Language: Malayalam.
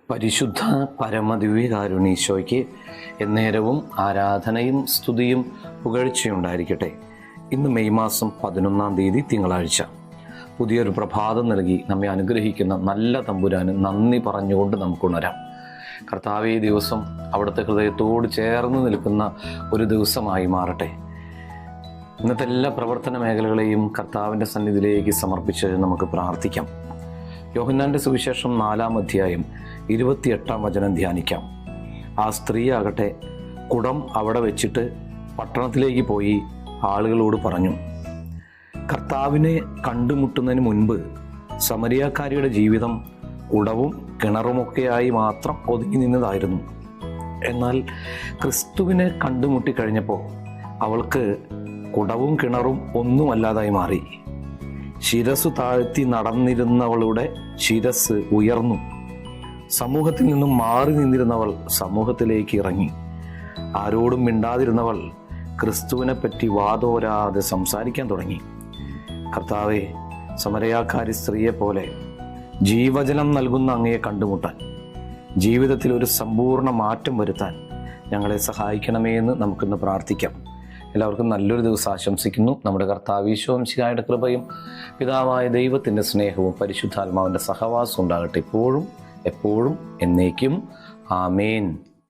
പരിശുദ്ധ പരമദിവ്യകാരുണീശോയ്ക്ക് എന്നേരവും ആരാധനയും സ്തുതിയും പുകഴ്ചയുണ്ടായിരിക്കട്ടെ. ഇന്ന് മെയ് മാസം 11-ാം തീയതി തിങ്കളാഴ്ച. പുതിയൊരു പ്രഭാതം നൽകി നമ്മെ അനുഗ്രഹിക്കുന്ന നല്ല തമ്പുരാന് നന്ദി പറഞ്ഞുകൊണ്ട് നമുക്കുണരാം. കർത്താവേ, ഈ ദിവസം അവിടുത്തെ ഹൃദയത്തോട് ചേർന്ന് നിൽക്കുന്ന ഒരു ദിവസമായി മാറട്ടെ. ഇന്നത്തെ എല്ലാ പ്രവർത്തന മേഖലകളെയും കർത്താവിൻ്റെ സന്നിധിയിലേക്ക് സമർപ്പിച്ച് നമുക്ക് പ്രാർത്ഥിക്കാം. യോഹന്നാൻ്റെ സുവിശേഷം 4-ാം അധ്യായം 28-ാം വചനം ധ്യാനിക്കാം. ആ സ്ത്രീ ആകട്ടെ കുടം അവിടെ വെച്ചിട്ട് പട്ടണത്തിലേക്ക് പോയി ആളുകളോട് പറഞ്ഞു. കർത്താവിനെ കണ്ടുമുട്ടുന്നതിന് മുൻപ് സമരിയാക്കാരിയുടെ ജീവിതം കുടവും കിണറുമൊക്കെയായി മാത്രം ഒതുങ്ങി നിന്നതായിരുന്നു. എന്നാൽ ക്രിസ്തുവിനെ കണ്ടുമുട്ടിക്കഴിഞ്ഞപ്പോൾ അവൾക്ക് കുടവും കിണറും ഒന്നുമല്ലാതായി മാറി. ശിരസ്സു താഴ്ത്തി നടന്നിരുന്നവളുടെ ശിരസ് ഉയർന്നു. സമൂഹത്തിൽ നിന്നും മാറി നിന്നിരുന്നവൾ സമൂഹത്തിലേക്ക് ഇറങ്ങി. ആരോടും മിണ്ടാതിരുന്നവൾ ക്രിസ്തുവിനെ പറ്റി വാതോരാതെ സംസാരിക്കാൻ തുടങ്ങി. കർത്താവെ, സമരയാക്കാരി സ്ത്രീയെ പോലെ ജീവജലം നൽകുന്ന അങ്ങയെ കണ്ടുമുട്ടാൻ, ജീവിതത്തിൽ ഒരു സമ്പൂർണ്ണ മാറ്റം വരുത്താൻ ഞങ്ങളെ സഹായിക്കണമേ എന്ന് നമുക്കിന്ന് പ്രാർത്ഥിക്കാം. എല്ലാവർക്കും നല്ലൊരു ദിവസം ആശംസിക്കുന്നു. നമ്മുടെ കർത്താവ് ഈശോ മിശിഹായുടെ കൃപയും പിതാവായ ദൈവത്തിൻ്റെ സ്നേഹവും പരിശുദ്ധാത്മാവിൻ്റെ സഹവാസം ഉണ്ടാകട്ടെ, ഇപ്പോഴും എപ്പോഴും എന്നേക്കും. ആമേൻ.